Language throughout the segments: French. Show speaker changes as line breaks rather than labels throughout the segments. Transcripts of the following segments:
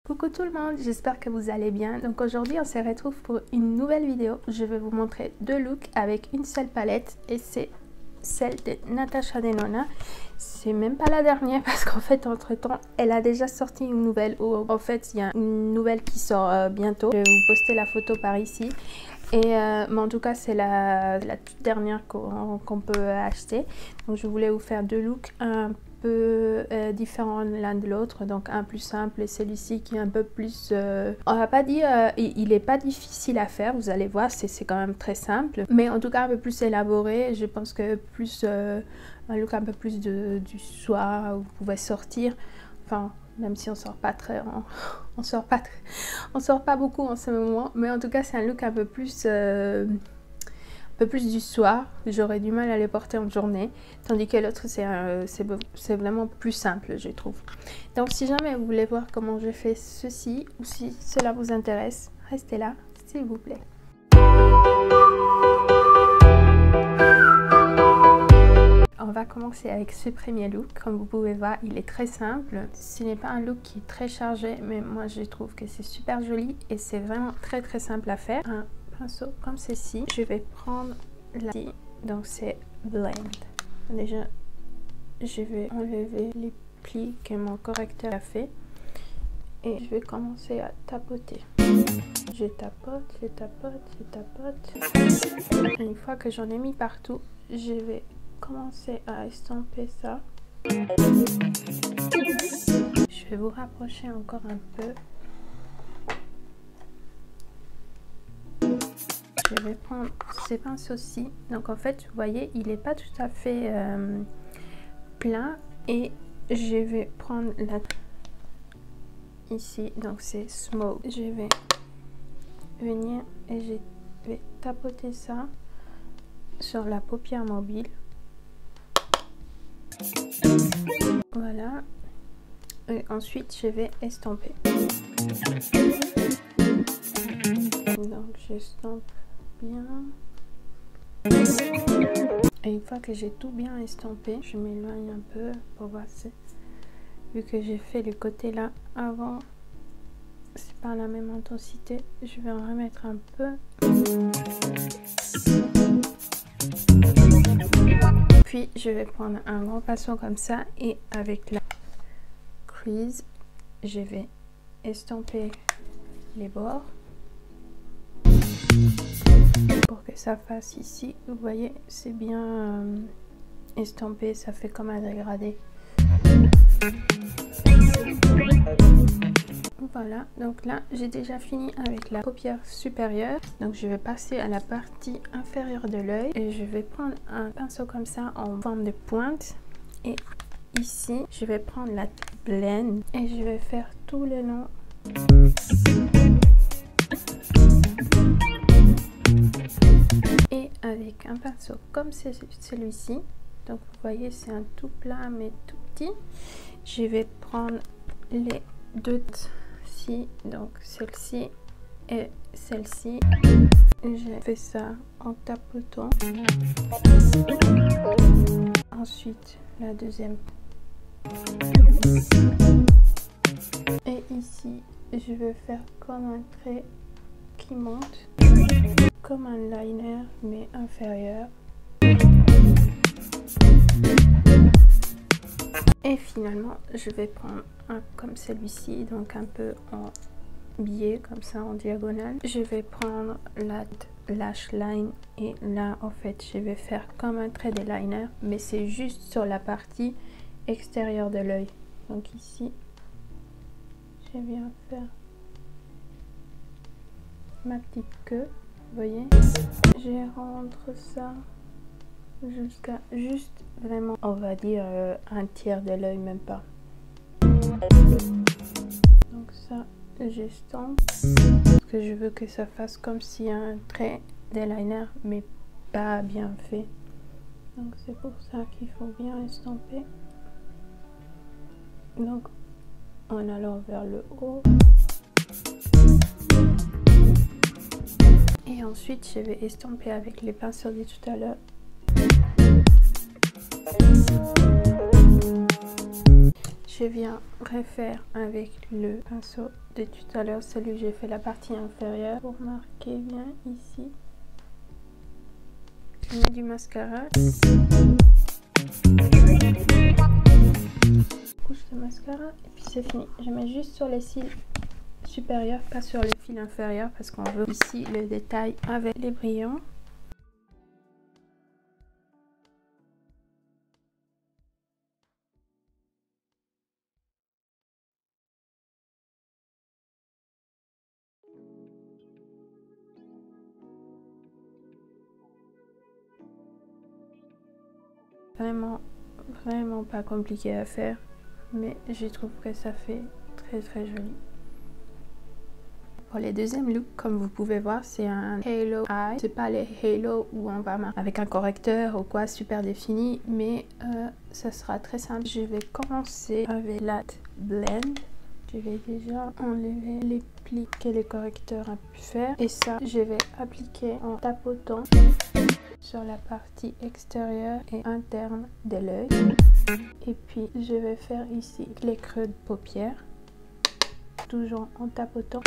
Coucou tout le monde, j'espère que vous allez bien. Donc aujourd'hui on se retrouve pour une nouvelle vidéo. Je vais vous montrer deux looks avec une seule palette et c'est celle de Natasha Denona. C'est même pas la dernière parce qu'en fait entre temps elle a déjà sorti une nouvelle, ou en fait il y a une nouvelle qui sort bientôt. Je vais vous poster la photo par ici. Mais en tout cas c'est la toute dernière qu'on peut acheter. Donc je voulais vous faire deux looks un peu différents l'un de l'autre, donc un plus simple et celui-ci qui est un peu plus on va pas dire il est pas difficile à faire, vous allez voir, c'est quand même très simple, mais en tout cas un peu plus élaboré. Je pense que plus un look un peu plus du soir où vous pouvez sortir, enfin même si on sort pas très on sort pas beaucoup en ce moment, mais en tout cas c'est un look un peu plus du soir. J'aurais du mal à les porter en journée, tandis que l'autre c'est vraiment plus simple, je trouve. Donc si jamais vous voulez voir comment je fais ceci, ou si cela vous intéresse, restez là s'il vous plaît. On va commencer avec ce premier look. Comme vous pouvez voir, il est très simple. Ce n'est pas un look qui est très chargé, mais moi je trouve que c'est super joli et c'est vraiment très simple à faire. Un pinceau comme ceci, je vais prendre la, donc c'est Blend. Déjà je vais enlever les plis que mon correcteur a fait et je vais commencer à tapoter. Je tapote. Et une fois que j'en ai mis partout, je vais commencer à estomper ça. Je vais vous rapprocher encore un peu. Je vais prendre ces pinceaux-ci. Donc en fait, vous voyez, il n'est pas tout à fait plein. Et je vais prendre la ici, donc c'est Smoke. Je vais venir et je vais tapoter ça sur la paupière mobile. Voilà. Et ensuite, je vais estomper. Donc, j'estompe bien. Et une fois que j'ai tout bien estampé, je m'éloigne un peu pour voir si, vu que j'ai fait le côté là avant, c'est pas la même intensité, je vais en remettre un peu. Puis je vais prendre un grand pinceau comme ça et avec la crease, je vais estomper les bords pour que ça fasse ici. Vous voyez, c'est bien estampé, ça fait comme un dégradé. Voilà, donc là j'ai déjà fini avec la paupière supérieure. Donc je vais passer à la partie inférieure de l'œil et je vais prendre un pinceau comme ça en forme de pointe. Et ici je vais prendre la Blend et je vais faire tout le long. Et avec un pinceau comme celui-ci, donc vous voyez c'est un tout plat mais tout petit, je vais prendre les deux, donc celle-ci et celle-ci. J'ai fait ça en tapotant. Ensuite la deuxième. Et ici je vais faire comme un trait qui monte, comme un liner mais inférieur. Et finalement, je vais prendre un comme celui-ci, donc un peu en biais, comme ça en diagonale. Je vais prendre la lash line et là, en fait, je vais faire comme un trait de liner, mais c'est juste sur la partie extérieure de l'œil. Donc ici, je viens faire ma petite queue, vous voyez. Je rentre ça jusqu'à juste vraiment, on va dire un tiers de l'œil, même pas. Donc ça j'estompe parce que je veux que ça fasse comme s'il y a un trait d'eyeliner mais pas bien fait, donc c'est pour ça qu'il faut bien estomper, donc en allant vers le haut. Et ensuite je vais estomper avec les pinceaux de tout à l'heure. Je viens refaire avec le pinceau de tout à l'heure, celui que j'ai fait la partie inférieure pour marquer bien ici. Je mets du mascara. Couche de mascara et puis c'est fini. Je mets juste sur les cils supérieurs, pas sur les fils inférieurs parce qu'on veut ici le détail avec les brillants. Vraiment pas compliqué à faire, mais je trouve que ça fait très joli. Pour les deuxièmes looks, comme vous pouvez voir, c'est un halo eye. C'est pas les halo où on va marquer avec un correcteur ou quoi super défini, mais ça sera très simple. Je vais commencer avec la blend. Je vais déjà enlever les plis que le correcteur a pu faire, et ça je vais appliquer en tapotant sur la partie extérieure et interne de l'œil. Et puis je vais faire ici les creux de paupières, toujours en tapotant.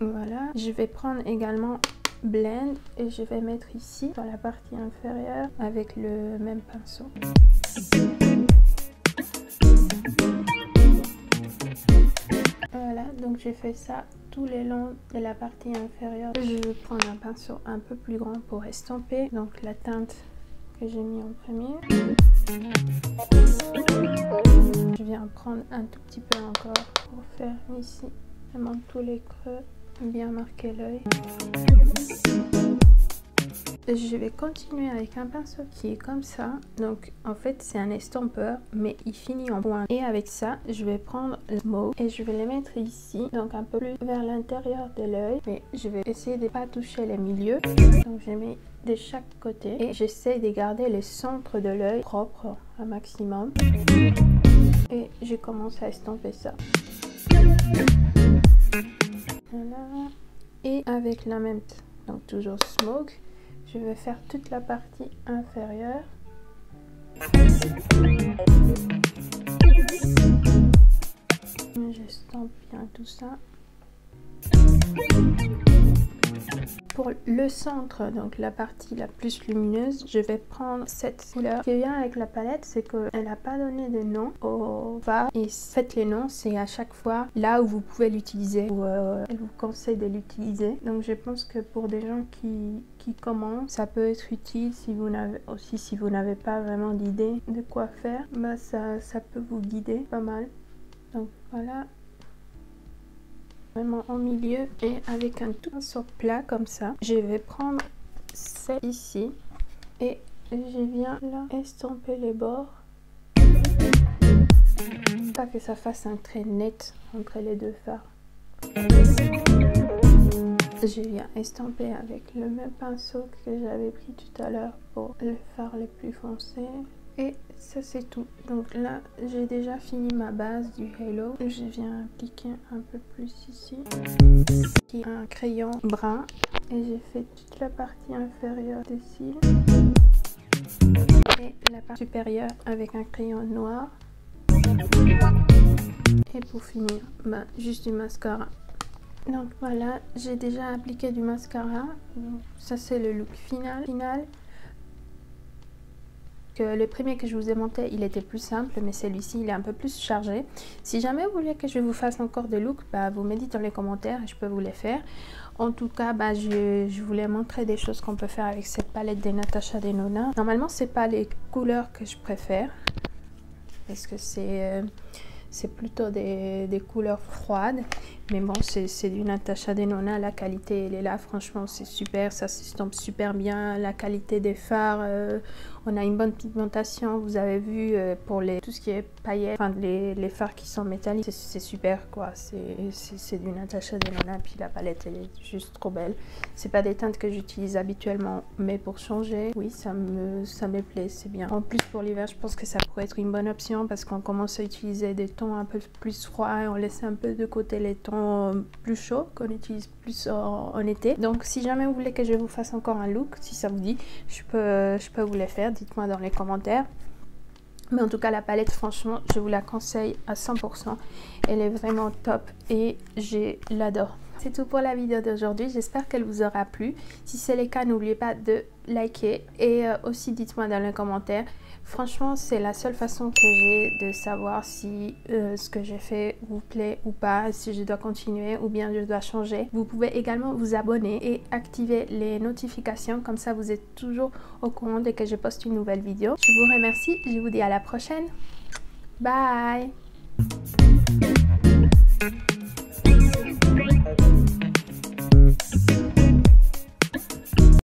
Voilà, je vais prendre également blend et je vais mettre ici sur la partie inférieure avec le même pinceau. Voilà, donc j'ai fait ça tout le long de la partie inférieure. Je vais prendre un pinceau un peu plus grand pour estomper donc la teinte que j'ai mis en premier. Je viens prendre un tout petit peu encore pour faire ici vraiment tous les creux, bien marquer l'œil. Je vais continuer avec un pinceau qui est comme ça, donc en fait c'est un estompeur mais il finit en point, et avec ça je vais prendre le mauve et je vais les mettre ici, donc un peu plus vers l'intérieur de l'œil, mais je vais essayer de ne pas toucher les milieux, donc je mets de chaque côté et j'essaie de garder le centre de l'œil propre un maximum, et je commence à estomper ça. Voilà, et avec la même, donc toujours smoke, je vais faire toute la partie inférieure. J'estompe bien tout ça. Pour le centre, donc la partie la plus lumineuse, je vais prendre cette couleur. Ce qui vient avec la palette, c'est qu'elle n'a pas donné de nom au fard. Et faites les noms, c'est à chaque fois là où vous pouvez l'utiliser, ou elle vous conseille de l'utiliser. Donc je pense que pour des gens qui commencent, ça peut être utile si vous n'avez pas vraiment d'idée de quoi faire. Bah ça peut vous guider pas mal. Donc voilà. Vraiment en milieu, et avec un tout pinceau plat comme ça, je vais prendre celle ici et je viens là estomper les bords, pas que ça fasse un trait net entre les deux fards. Je viens estomper avec le même pinceau que j'avais pris tout à l'heure pour le fard le plus foncé. Et ça c'est tout. Donc là j'ai déjà fini ma base du halo. Je viens appliquer un peu plus ici. Un crayon brun. Et j'ai fait toute la partie inférieure des cils. Et la partie supérieure avec un crayon noir. Et pour finir, juste du mascara. Donc voilà, j'ai déjà appliqué du mascara. Donc, ça c'est le look final. Le premier que je vous ai monté, il était plus simple, mais celui-ci il est un peu plus chargé. Si jamais vous voulez que je vous fasse encore des looks, vous me dites dans les commentaires et je peux vous les faire. En tout cas, je voulais montrer des choses qu'on peut faire avec cette palette de Natasha Denona. Normalement c'est pas les couleurs que je préfère, parce que c'est plutôt des couleurs froides, mais bon, c'est du Natasha Denona, la qualité elle est là, franchement c'est super, ça s'estompe super bien, la qualité des fards, on a une bonne pigmentation, vous avez vu pour tout ce qui est paillettes, enfin les fards qui sont métalliques, c'est super quoi, c'est du Natasha Denona, puis la palette elle est juste trop belle. C'est pas des teintes que j'utilise habituellement, mais pour changer, oui ça me plaît, c'est bien. En plus pour l'hiver, je pense que ça pourrait être une bonne option, parce qu'on commence à utiliser des tons un peu plus froids et on laisse un peu de côté les tons plus chauds qu'on utilise plus en été. Donc si jamais vous voulez que je vous fasse encore un look, si ça vous dit, je peux vous les faire, dites-moi dans les commentaires. Mais en tout cas, la palette, franchement, je vous la conseille à 100%. Elle est vraiment top et je l'adore. C'est tout pour la vidéo d'aujourd'hui. J'espère qu'elle vous aura plu. Si c'est le cas, n'oubliez pas de liker et aussi dites-moi dans les commentaires. Franchement, c'est la seule façon que j'ai de savoir si ce que j'ai fait vous plaît ou pas, si je dois continuer ou bien je dois changer. Vous pouvez également vous abonner et activer les notifications, comme ça vous êtes toujours au courant dès que je poste une nouvelle vidéo. Je vous remercie, je vous dis à la prochaine. Bye!